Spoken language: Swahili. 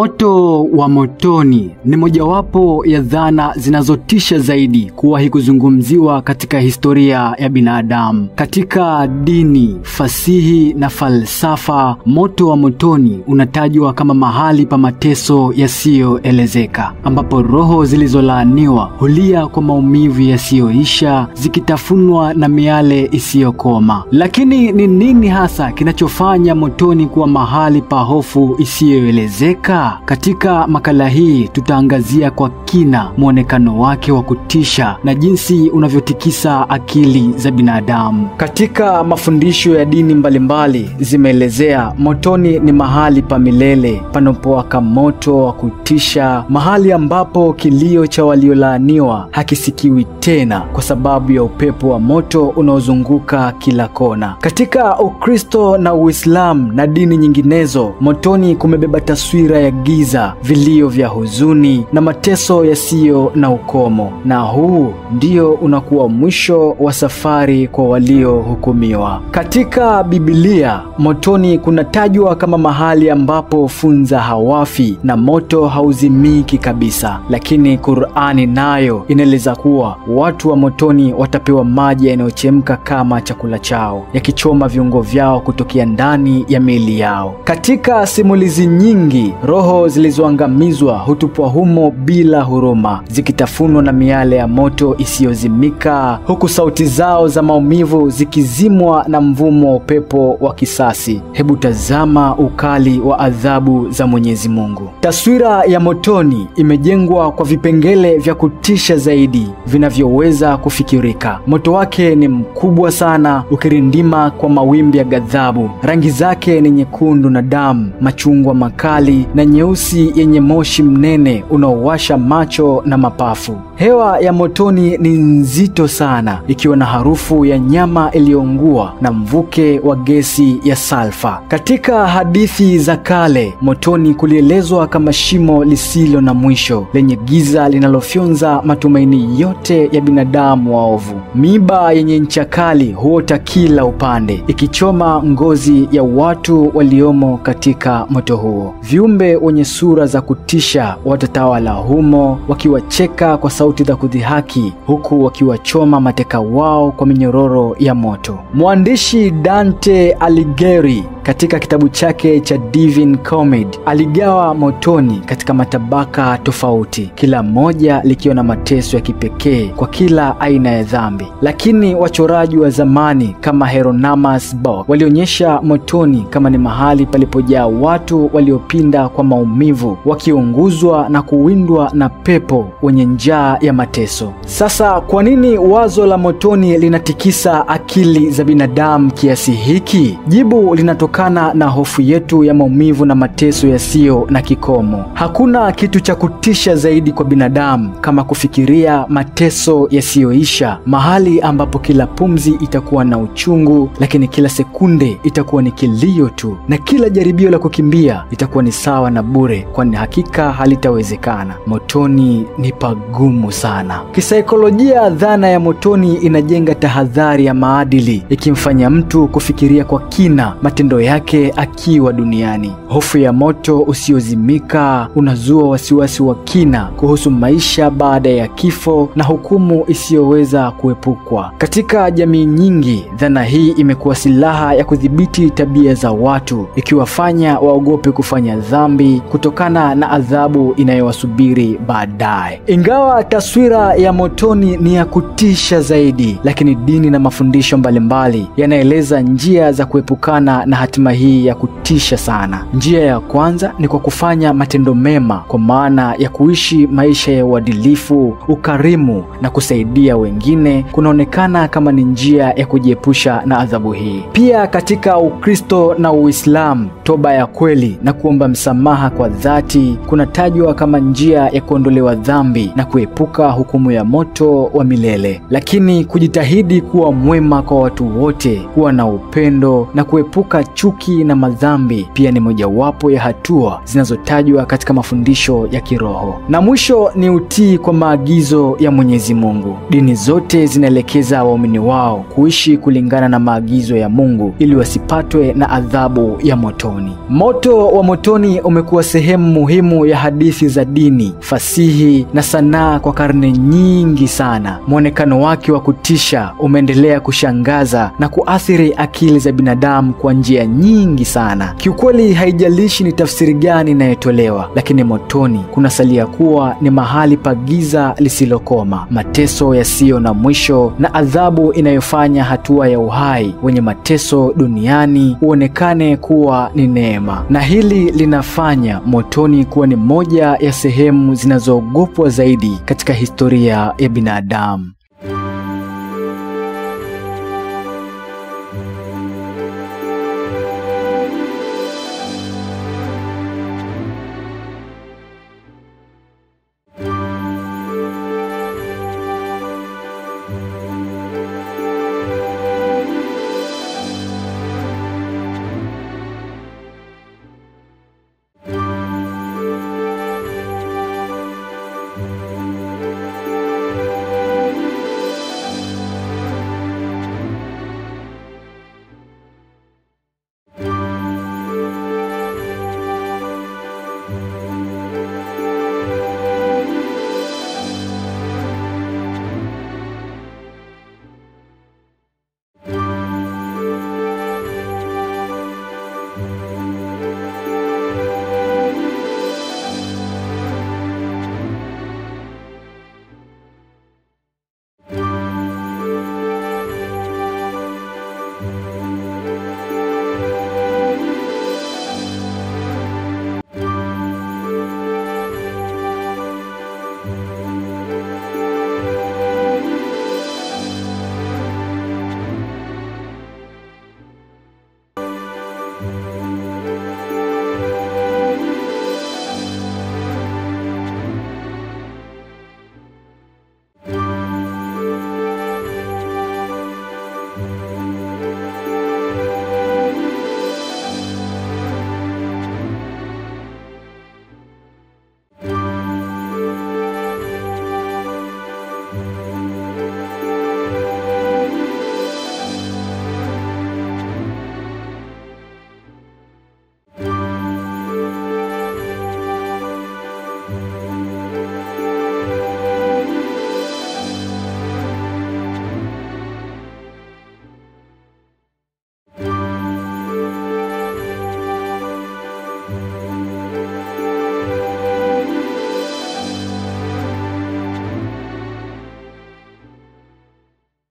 Moto wa motoni ni mojawapo ya dhana zinazotisha zaidi kuwahi kuzungumziwa katika historia ya binadamu. Katika dini, fasihi na falsafa, moto wa motoni unatajwa kama mahali pa mateso yasiyoelezeka, ambapo roho zilizolaaniwa hulia kwa maumivu yasiyoisha, zikitafunwa na miale isiyokoma. Lakini ni nini hasa kinachofanya motoni kuwa mahali pa hofu isiyoelezeka? Katika makala hii tutaangazia kwa kina muonekano wake wa kutisha na jinsi unavyotikisa akili za binadamu. Katika mafundisho ya dini mbalimbali zimeelezea motoni ni mahali pa milele panapowaka moto wa kutisha, mahali ambapo kilio cha waliolaaniwa hakisikiwi tena kwa sababu ya upepo wa moto unaozunguka kila kona. Katika Ukristo na Uislamu na dini nyinginezo, motoni kumebeba taswira ya giza, vilio vya huzuni na mateso yasiyo na ukomo, na huu ndio unakuwa mwisho wa safari kwa waliohukumiwa. Katika Biblia, motoni kunatajwa kama mahali ambapo funza hawafi na moto hauzimiki kabisa, lakini Qur'ani nayo inaeleza kuwa watu wa motoni watapewa maji yanayochemka kama chakula chao, yakichoma viungo vyao kutokea ndani ya miili yao. Katika simulizi nyingi, roho zilizoangamizwa hutupwa humo bila huruma, zikitafunwa na miale ya moto isiyozimika, huku sauti zao za maumivu zikizimwa na mvumo wa upepo wa kisasi. Hebu tazama ukali wa adhabu za Mwenyezi Mungu. Taswira ya motoni imejengwa kwa vipengele vya kutisha zaidi vinavyoweza kufikirika. Moto wake ni mkubwa sana, ukirindima kwa mawimbi ya ghadhabu. Rangi zake ni nyekundu na damu, machungwa makali na nyeusi yenye moshi mnene unaowasha macho na mapafu. Hewa ya motoni ni nzito sana, ikiwa na harufu ya nyama iliyoungua na mvuke wa gesi ya salfa. Katika hadithi za kale, motoni kulielezwa kama shimo lisilo na mwisho, lenye giza linalofyonza matumaini yote ya binadamu waovu. Miiba yenye ncha kali huota kila upande, ikichoma ngozi ya watu waliomo katika moto huo. Viumbe wenye sura za kutisha watatawala humo, wakiwacheka kwa sauti za kudhihaki, huku wakiwachoma mateka wao kwa minyororo ya moto. Mwandishi Dante Alighieri katika kitabu chake cha Divine Comedy aligawa motoni katika matabaka tofauti, kila moja likiwa na mateso ya kipekee kwa kila aina ya dhambi. Lakini wachoraji wa zamani kama Hieronymus Bock walionyesha motoni kama ni mahali palipojaa watu waliopinda kwa maumivu, wakiunguzwa na kuwindwa na pepo wenye njaa ya mateso. Sasa kwa nini wazo la motoni linatikisa akili za binadamu kiasi hiki? Jibu linatokana na hofu yetu ya maumivu na mateso yasiyo na kikomo. Hakuna kitu cha kutisha zaidi kwa binadamu kama kufikiria mateso yasiyoisha, mahali ambapo kila pumzi itakuwa na uchungu, lakini kila sekunde itakuwa ni kilio tu, na kila jaribio la kukimbia itakuwa ni sawa na bure, kwani hakika halitawezekana. Motoni ni pagumu sana. Kisaikolojia, dhana ya motoni inajenga tahadhari ya maadili, ikimfanya mtu kufikiria kwa kina matendo yake akiwa duniani. Hofu ya moto usiozimika unazua wasiwasi wa kina kuhusu maisha baada ya kifo na hukumu isiyoweza kuepukwa. Katika jamii nyingi, dhana hii imekuwa silaha ya kudhibiti tabia za watu, ikiwafanya waogope kufanya dhambi kutokana na adhabu inayowasubiri baadaye. Ingawa taswira ya motoni ni ya kutisha zaidi, lakini dini na mafundisho mbalimbali yanaeleza njia za kuepukana na hatima hii ya kutisha sana. Njia ya kwanza ni kwa kufanya matendo mema, kwa maana ya kuishi maisha ya uadilifu, ukarimu na kusaidia wengine kunaonekana kama ni njia ya kujiepusha na adhabu hii. Pia katika Ukristo na Uislamu, toba ya kweli na kuomba msamaha kwa dhati kunatajwa kama njia ya kuondolewa dhambi na kuepuka hukumu ya moto wa milele. Lakini kujitahidi kuwa mwema kwa watu wote, kuwa na upendo na kuepuka chuki na madhambi pia ni mojawapo ya hatua zinazotajwa katika mafundisho ya kiroho. Na mwisho ni utii kwa maagizo ya Mwenyezi Mungu. Dini zote zinaelekeza waumini wao kuishi kulingana na maagizo ya Mungu ili wasipatwe na adhabu ya motoni. motoni. Moto wa motoni umekuwa sehemu muhimu ya hadithi za dini, fasihi na sanaa kwa karne nyingi sana. Muonekano wake wa kutisha umeendelea kushangaza na kuathiri akili za binadamu kwa njia nyingi sana. Kiukweli haijalishi ni tafsiri gani inayotolewa, lakini motoni kunasalia kuwa ni mahali pa giza lisilokoma, mateso yasiyo na mwisho na adhabu inayofanya hatua ya uhai wenye mateso duniani uonekane kuwa ni neema. Na hili linafanya motoni kuwa ni moja ya sehemu zinazoogopwa zaidi katika historia ya binadamu.